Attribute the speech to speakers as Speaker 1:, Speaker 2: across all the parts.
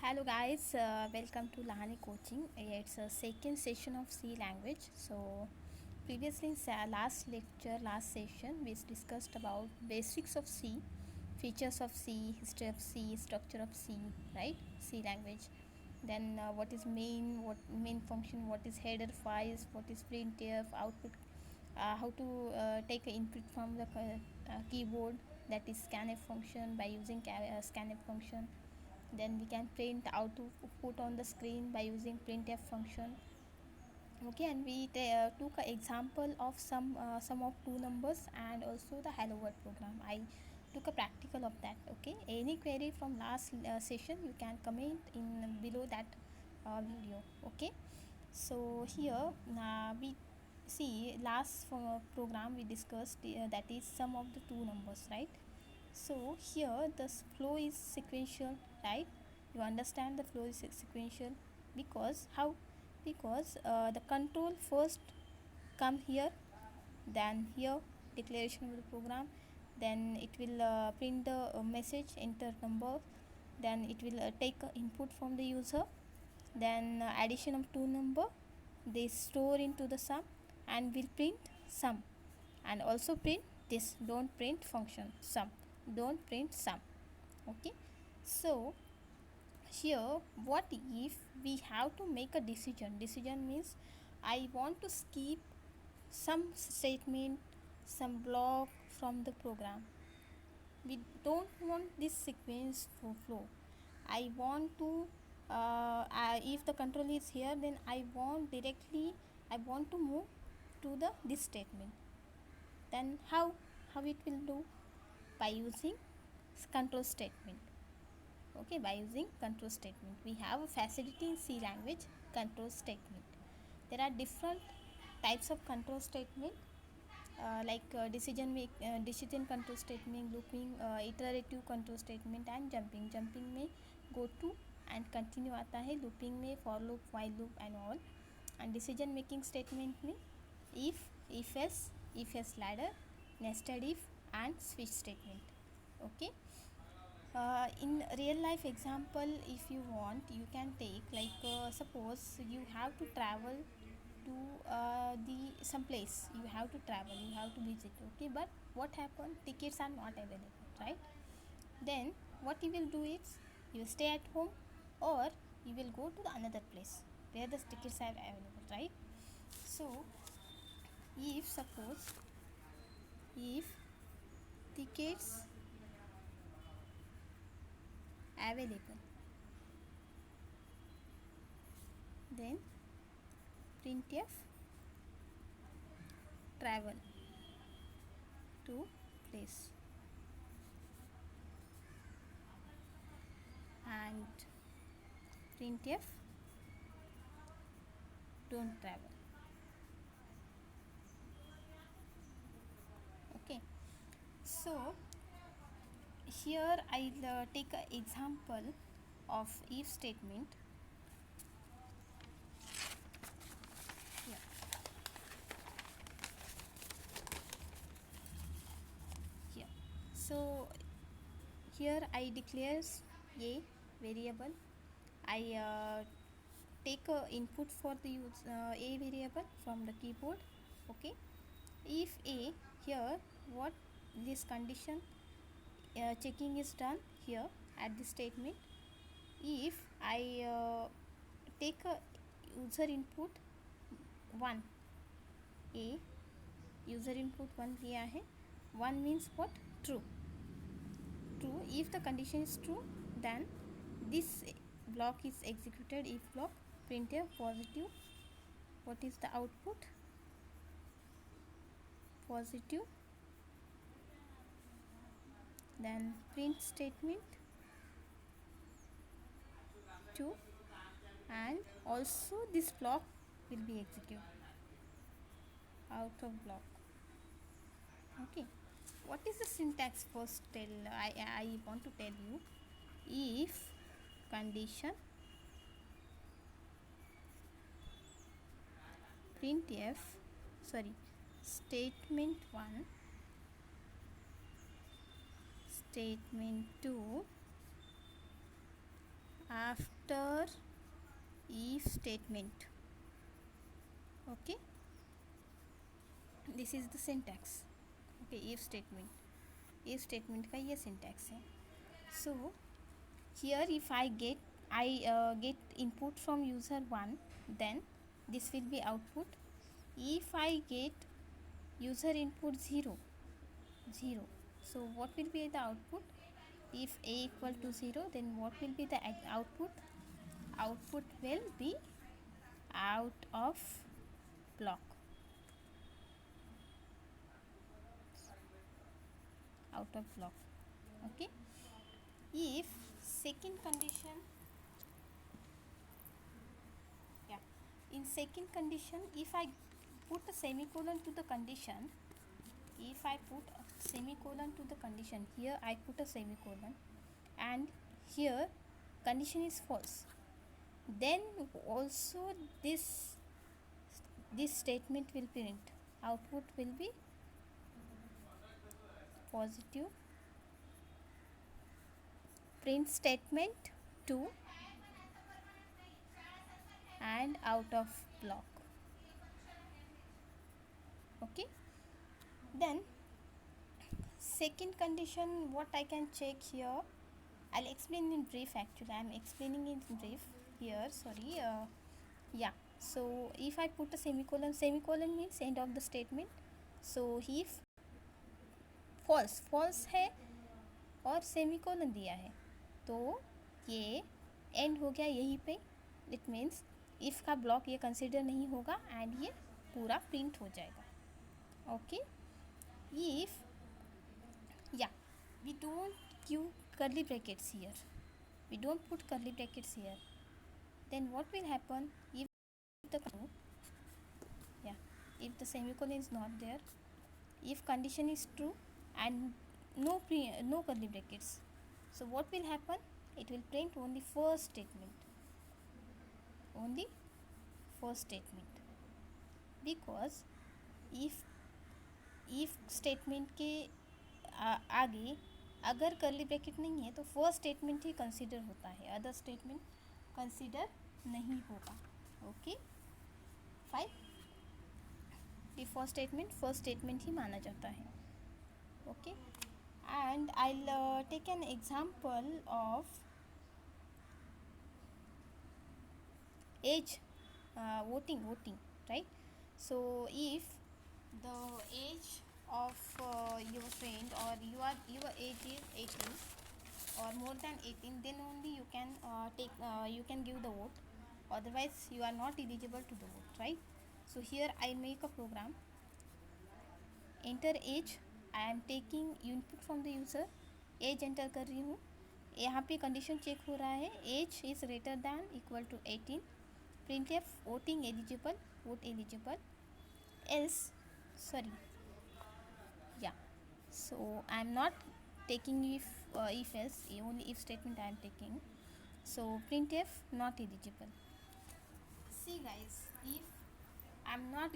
Speaker 1: Hello guys, welcome to Lahani Coaching. It's a second session of C language. So previously in last lecture, last session, we discussed about basics of C, features of C, history of C, structure of C, right? C language. Then what is main function, what is header files, what is printf, output, how to take input from the keyboard, that is scanf function by using scanf function. Then we can print out to put on the screen by using printf function. Okay, and we took an example of some of two numbers and also the hello world program. I took a practical of that. Okay, any query from last session you can comment in below that video. Okay, so here we see last program we discussed, that is sum of the two numbers, right? So here the flow is sequential, right? You understand the flow is sequential because how? Because the control first come here, then here declaration of the program, then it will print the message, enter number, then it will take input from the user, then addition of two number, they store into the sum and will print sum, and also print this don't print function sum, don't print sum. Okay, so here what if we have to make a decision means I want to skip some statement, some block from the program. We don't want this sequence to flow. I want to if the control is here, then I want to move to the this statement. Then how it will do? By using control statement. Okay, by using control statement we have a facility in C language, control statement. There are different types of control statement, decision control statement, looping, iterative control statement and jumping में go to and continue आता है, looping में for loop, while loop and all, and decision making statement में if else ladder, nested if and switch statement. Okay, in real life example if you want you can take, suppose you have to travel to the some place, you have to travel, you have to visit. Okay, but what happened, tickets are not available, right? Then what you will do is you will stay at home or you will go to the another place where the tickets are available, right? So if suppose if tickets available, then printf travel to place, and printf don't travel. Okay, so here I'll take an example of if statement. Yeah. Here, so here I declares a variable. I take a input for the a variable from the keyboard. Okay, if a, here what this condition checking is done here at the statement. If I take a user input 1, a user input 1 दिया है, 1 means what, true. If the condition is true, then this block is executed, if block, printf positive, what is the output, positive, then print statement 2, and also this block will be executed out of block. Okay, what is the syntax? First I want to tell you, if condition printf, sorry, statement 1, statement 2, after statement. Okay, this is the syntax. Okay, if statement का ये syntax है. So here if I get input from user 1, then this will be output. If I get user input 0, so what will be the output? If a equal to 0, then what will be the output? Output will be out of block. Okay, if second condition, in second condition, if I put a semicolon to the condition, here I put a semicolon, and here condition is false, then also this statement will print. Output will be positive. Print statement 2 and out of block. Okay, then second condition, what I can check here, I'll explain in brief. Actually I am explaining in brief here, sorry. So if I put a semicolon means end of the statement. So if false है और semicolon दिया है तो ये and हो गया यहीं पे. इट मीन्स इफ़ का ब्लॉक ये कंसिडर नहीं होगा एंड ये पूरा प्रिंट हो जाएगा. Okay, if we don't give curly brackets here, we don't put curly brackets here, then what will happen? If the semicolon is not there, if condition is true and no curly brackets, so what will happen? It will print only first statement, because if statement के आगे अगर curly bracket नहीं है तो first statement ही consider होता है, other statement consider नहीं होगा. Okay, fine. The first statement ही माना जाता है. Okay, and I will take an example of age voting, right? So if the age of your friend, or your age is 18 or more than 18, then only you can give the vote, otherwise you are not eligible to the vote, right? So here I make a program. Enter age, I am taking input from the user, age enter कर रही हूँ. यहाँ पे condition check हो रहा है, age is greater than equal to 18. printf voting eligible, vote eligible, else, sorry, so I am not taking if else, only if statement I am taking. So printf not eligible. See guys, if I am not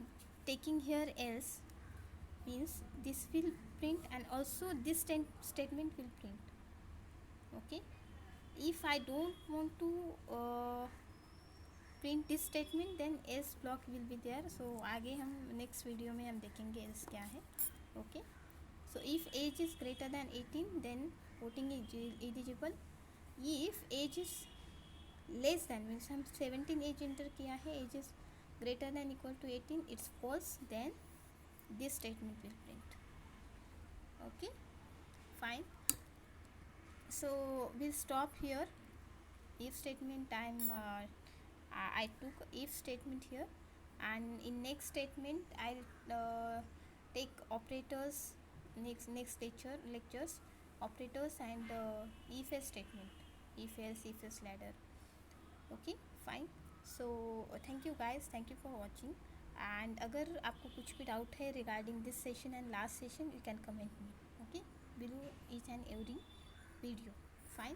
Speaker 1: taking here else, means this will print and also this statement will print. Okay, if I don't want to print this statement, then else block will be there. So आगे हम next video में हम देखेंगे else क्या है. Okay, so if age is greater than 18, then voting is eligible. if age is less than, means हम 17 age enter किया है, age is greater than equal to 18, it's false, then this statement will print. Okay, fine. So we'll stop here. If statement I took if statement here, and in next statement I'll take operators, next lectures, operators and if else statement, if else ladder. Okay, fine. So thank you guys, thank you for watching. And अगर आपको कुछ भी doubt है regarding this session and last session, you can comment me. Okay, below each and every video. Fine.